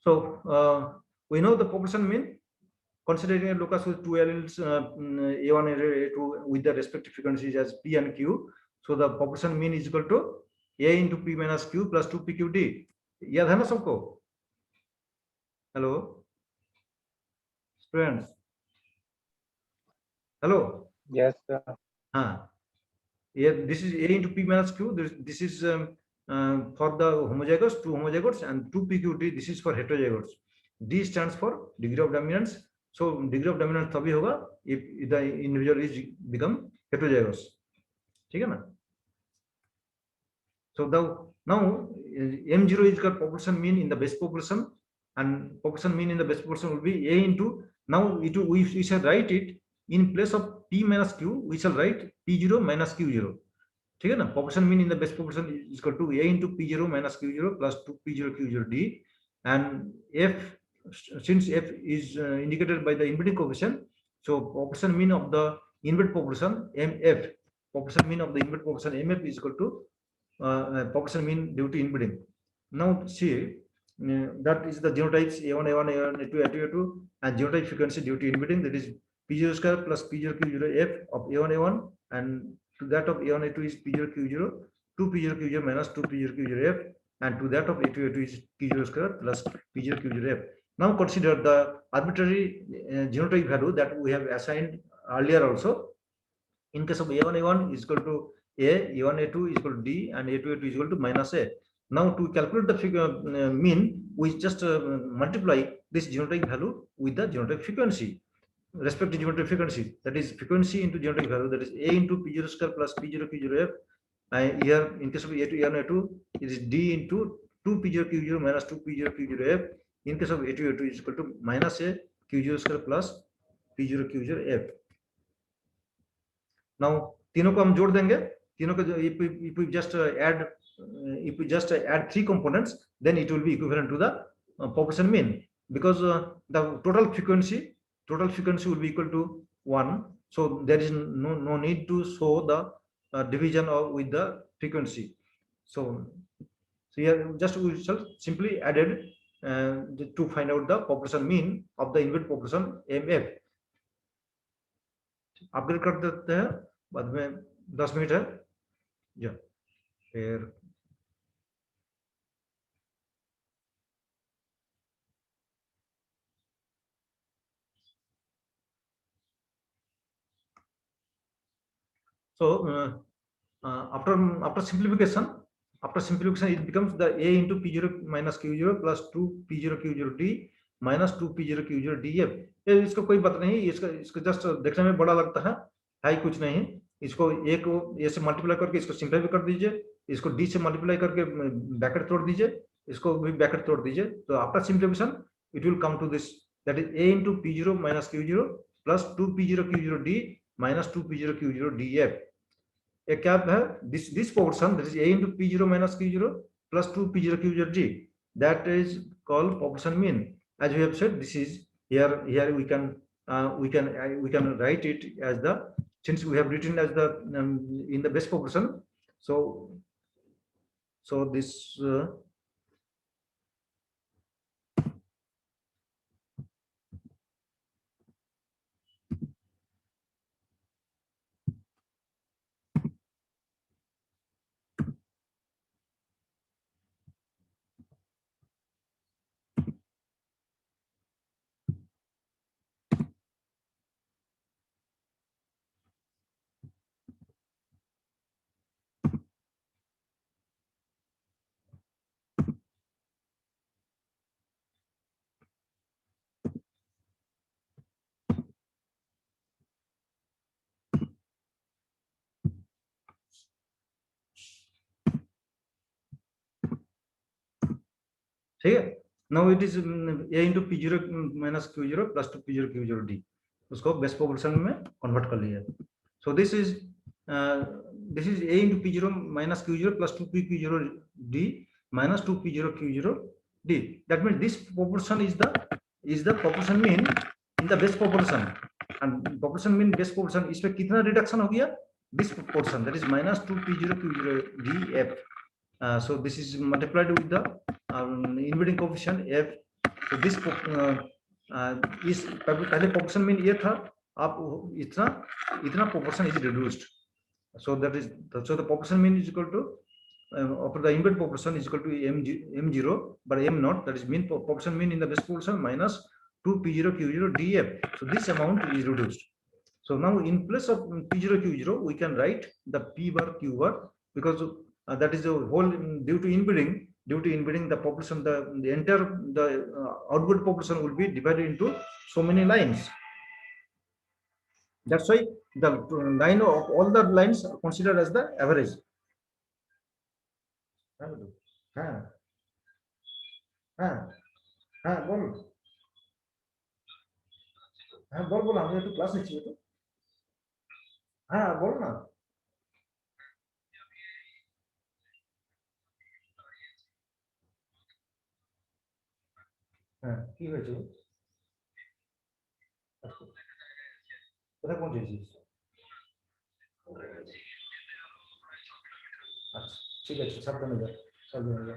So we know the population mean considering a locus with two alleles A1 and A2 with the respective frequencies as P and Q. So the population mean is equal to A into P minus Q plus 2PQD. याद है ना सबको? Hello, students. Hello. Yes, sir. Yeah, this is A into P minus Q. This is for the homozygous, two homozygotes, and 2PQD. This is for heterozygotes. D stands for degree of dominance. So degree of dominance तभी होगा if the individual is become heterozygous. ठीक है ना? So now M0 is called population mean in the base population, and population mean in the base population will be A into, now we shall write it in place of P minus Q, we shall write P0 minus Q0. ठीक है ना? Population mean in the base population is equal to A into P0 minus Q0 plus 2P0 Q0 D, and F, since F is indicated by the inbreeding coefficient, so population mean of the inbred population MF, population mean of the inbred population MF is equal to population mean due to inbreeding. Now see, that is the genotypes A1, A1, A1, A2, A2, A2, and genotype frequency due to inbreeding, that is P0 square plus P0 Q0 F of A1, A1, and to that of A1, A2 is P0 Q0, 2P0 Q0 minus 2P0 Q0 F, and to that of A2, A2 is P0 square plus P0 Q0 F. Now consider the arbitrary genotype value that we have assigned earlier also. In case of A1, A1 is equal to A, A1, A2 is equal to D, and A2, A2 is equal to minus A. Now to calculate the figure mean, we just multiply this genotype value with the genotype frequency, respective genotype frequency, that is frequency into genotype value, that is A into P0 square plus P0 Q0 F. Here in case of A2, A1, A2, it is D into 2P0 Q0 minus 2P0 Q0 F. In case of A2, A2 is equal to minus A Q0 square plus P0 Q0 F. Now तीनों को हम जोड़ देंगे, तीनों को if we just add three components, then it will be equivalent to the population mean, because the total frequency will be equal to 1, so there is no need to show the division with the frequency. So here just we shall simply added to find out the population mean of the inbred population MF. Upgrade कर देते हैं, बाद में 10 minute है या फिर so after simplification it becomes the A into P0 minus Q0 plus 2P0 Q0 D minus 2P0 Q0 DF. इसको कोई बात नहीं, इसको जस्ट देखने में बड़ा लगता है कुछ नहीं, इसको ए को ए से मल्टीप्लाई करके इसको सिंपलीफाई कर दीजिए, इसको डी से मल्टीप्लाई करके ब्रैकेट तोड़ दीजिए, इसको भी ब्रैकेट तोड़ दीजिए, तो after simplification it will come to this, that is A into P0 minus Q0 plus 2P0 Q0 D minus 2P0 Q0 DF. A cap है this portion, that is A into P0 minus Q0 plus 2P0 Q0 D, that is called population mean. As we have said, this is here we can write it as the, since we have written as the in the base population, so this ठीक है. Now it is A into P0 minus Q0 plus 2P0 Q0 D, उसको base population में convert कर लिया. So this is A into P0 minus Q0 plus 2P0 D minus 2P0 Q0 D. That means this population is the population mean in the base population, and population mean base population, इसमें कितना reduction हो गया, this portion, that is minus 2P0 Q0 D F. So this is multiplied with the inbreeding coefficient F So this इस पहले population mean ये था, आप इतना proportion is reduced. So that is so the population mean is equal to of the embedded population is equal to m0 by m0, that is mean population mean in the best population minus 2 p0 q0 df. So this amount is reduced. So now in place of p0 q0 we can write the p bar q bar, because that is the whole due to inbreeding the population, the entire outward population will be divided into so many lines. That's why the line of all the lines are considered as the average. बोल हम तो class नहीं चाहिए तो बोल ना কি হয়েছে কোথায় পৌঁছেছিস আচ্ছা ঠিক আছে সাবধানে যা সাবধানে যা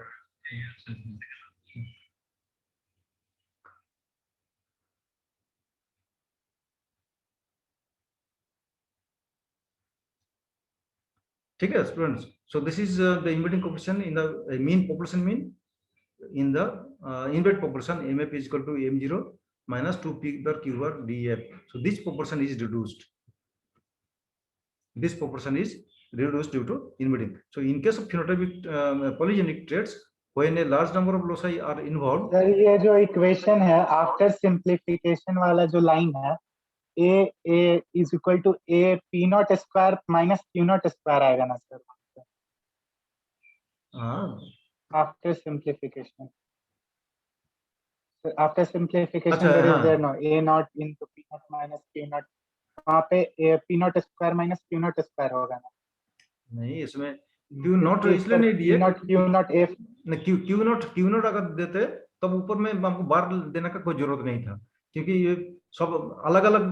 ठीक है students. So this is the embedding coefficient in the mean population mean in the embedded population. MF is equal to m0 minus 2p per q bar df. So this proportion is reduced. This proportion is reduced due to embedding. So in case of phenotypic polygenic traits, when a large number of loci are involved. Sir ये जो equation है after simplification वाला जो line है, a is equal to a p naught square minus q naught square आएगा ना sir? After simplification. So after simplification there is there no a naught into p naught minus q naught. वहाँ पे a p naught square minus q naught square होगा ना? नहीं, इसमें q naught इसलिए नहीं दिए, q naught f q naught अगर देते तब ऊपर में हमको बार देने का कोई जरूरत नहीं था, क्योंकि ये सब अलग अलग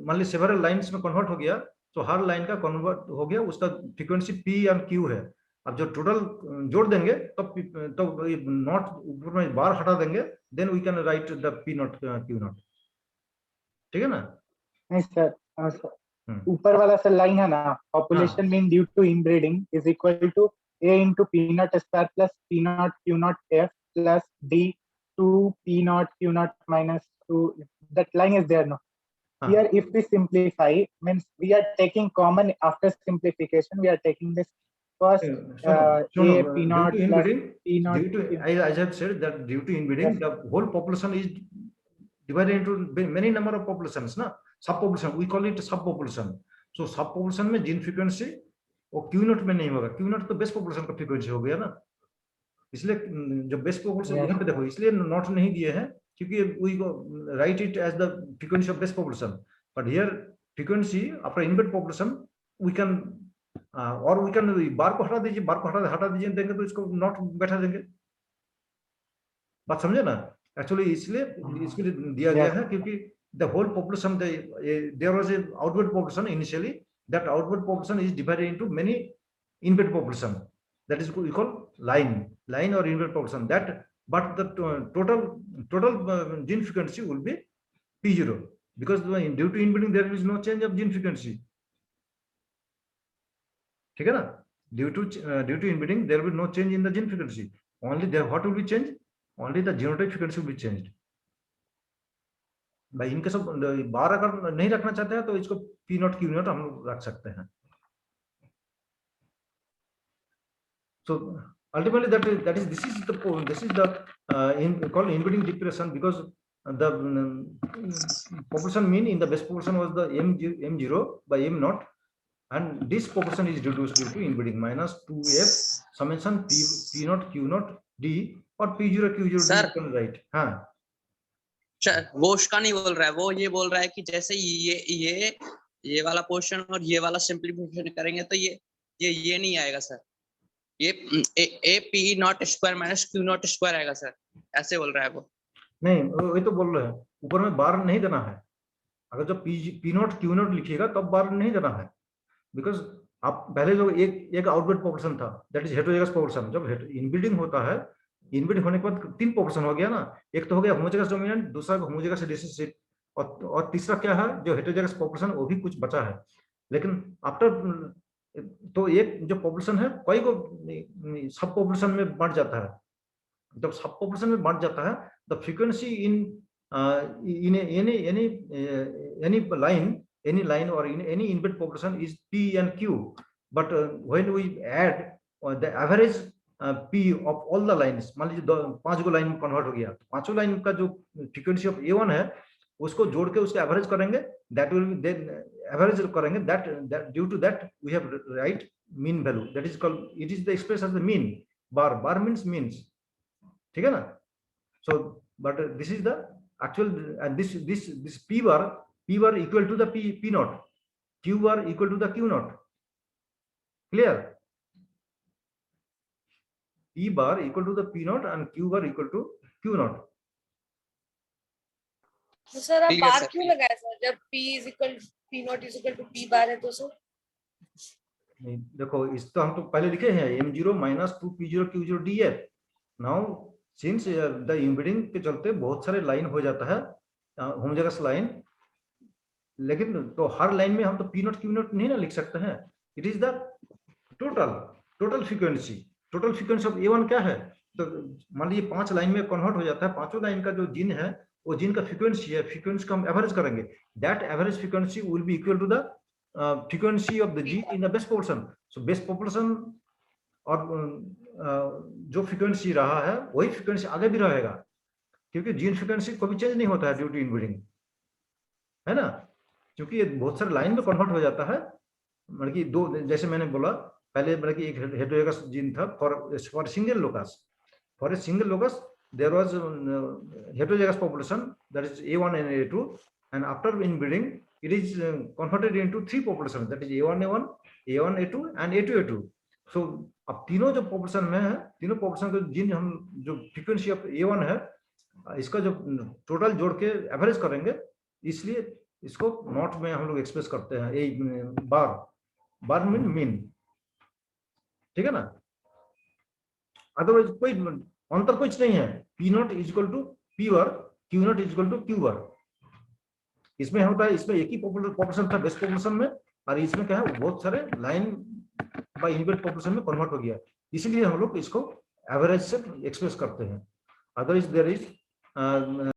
मान ली सेवरल लाइंस में कन्वर्ट हो गया, तो हर लाइन का कन्वर्ट हो गया, उसका फ्रीक्वेंसी p एंड q है. अब जो टोटल जोड़ देंगे तब तो नॉट ऊपर में बार हटा देंगे, then we can write the p not q not. ठीक है ना? नहीं सर, ऊपर वाला सर लाइन है ना, population mean due to inbreeding is equal to a into p naught square plus p naught q naught f plus d 2 p naught q naught minus 2. That line is there no? Here if we simplify, means we are taking common after simplification, we are taking this first a p naught plus p naught. I have said that due to inbreeding, the whole population is divided into many number of populations ना, subpopulation, we call it subpopulation. So subpopulation में gene frequency और Q not में नहीं होगा, Q not तो best population का frequency हो गया ना, इसलिए जो बेस्ट पॉपुलेशन यहाँ पे देखो, इसलिए नॉट नहीं दिए हैं क्योंकि we write it as the frequency of best population, but here frequency after inbred population we can और वी कैन बार को हटा दीजिए, बार को हटा दीजिए देंगे तो इसको नॉट बैठा देंगे. बात समझे ना? एक्चुअली इसलिए इसके लिए दिया गया है क्योंकि the whole population, there was a outward population initially. That outward population is divided into many inbred population. That is we call line or inbred population. That, but the total gene frequency will be p0 because due to inbreeding there is no change of gene frequency. ठीक है ना? Due to inbreeding there will be no change in the gene frequency. Only there what will be changed? Only the genotype frequency will be changed. भाई इनके सब बार अगर नहीं रखना चाहते हैं तो इसको p नॉट q नॉट हम रख सकते हैं. So ultimately that is this is the called inbreeding depression, because the population mean in the best population was the m0 by m naught, and this population is reduced due to inbreeding minus 2f summation p naught q naught d और p0 q0 d can write. हाँ वो उसका नहीं बोल रहा है, वो ये बोल रहा है कि जैसे ये वाला पोर्शन और ये वाला सिंप्लीफिकेशन करेंगे तो ये नहीं आएगा सर, ये A P not square minus Q not square आएगा सर, ऐसे बोल रहा है वो. नहीं वही तो बोल रहे हैं, ऊपर में बार नहीं देना है. अगर जब पी नॉट क्यू नॉट लिखिएगा तब बार नहीं देना है, बिकॉज आप पहले जो एक आउटवर्ड पॉपुलेशन था दैट इज हेटेरोजाइगस पॉपुलेशन, जब इनब्रीडिंग होता है इनबिल्ट होने के बाद 3 पॉपुलेशन हो गया ना, एक तो हो गया होमोजेगस डोमिनेंट, दूसरा होमोजेगस रिसेसिव, और तीसरा क्या है जो हेटेरोजेगस पॉपुलेशन, वो भी कुछ बचा है। लेकिन आफ्टर तो एक जो पॉपुलेशन है कई को सब पॉपुलेशन में बढ़ जाता है। जब सब पॉपुलेशन में बढ़ जाता है, the frequency in any line or in any inbuilt population is P and Q. But when we add the average P of all the lines, मान लीजिए 5 गो लाइन कन्वर्ट हो गया, पांचों लाइन का जो फ्रीक्वेंसी ऑफ A1 है उसको जोड़ के उसका एवरेज करेंगे, that will be then average करेंगे, that due to that we have right mean value, that is called, it is the expressed as the mean. bar means means, ठीक है ना? So but this is the actual, and this P bar equal to the P naught, Q bar equal to the Q naught. Clear? P bar equal to the P naught and Q bar equal to Q naught. तो sir आप ठीक है बार sir. क्यों लगाए sir, जब P is equal P not is equal to P bar है तो sir? नहीं, देखो इस तो हम तो पहले लिखे हैं M0 minus 2P0 Q0 DF. Now since the embedding के चलते बहुत सारे लाइन हो जाता है होमोजेगस लाइन, लेकिन तो हर लाइन में हम तो P नॉट Q नॉट नहीं ना लिख सकते हैं। It is the total frequency of A1 क्या है? तो मान लीजिए 5 लाइन में कन्वर्ट हो जाता है, पांचों लाइन का जो जीन है वो जीन का फ्रीक्वेंसी है, फ्रीक्वेंसी का हम एवरेज करेंगे, that average frequency will be equal to the frequency of the gene in the best population. So best population और जो फ्रीक्वेंसी रहा है वही फ्रीक्वेंसी आगे भी रहेगा, क्योंकि जीन फ्रीक्वेंसी कभी चेंज नहीं होता है ड्यू टू इनब्रीडिंग, है ना? क्योंकि बहुत सारे लाइन में कन्वर्ट हो जाता है, मतलब कि दो, जैसे मैंने बोला पहले, मतलब कि एक हेटेरोजेगस जीन था for single locus, for a single locus there was heterozygous population, that is A1 and A2, and after inbreeding it is converted into 3 populations, that is A1A1, A1A2 and A2A2. so अब तीनों जो population में है, तीनों population के gene हम जो frequency of A1 है इसका जो टोटल जोड़ के एवरेज करेंगे, इसलिए इसको नॉट में हम लोग एक्सप्रेस करते हैं ए बार मीन, ठीक है ना? अदरवाइज कोई अंतर कुछ नहीं है, P not is equal to P bar, Q not is equal to Q bar. इसमें होता है, इसमें एक ही पॉपुलेशन था बेस्ट पॉपुलेशन में, और इसमें क्या है बहुत सारे लाइन बाय इनबिल्ट पॉपुलेशन में कन्वर्ट हो गया, इसलिए हम लोग इसको एवरेज से एक्सप्रेस करते हैं। Otherwise there is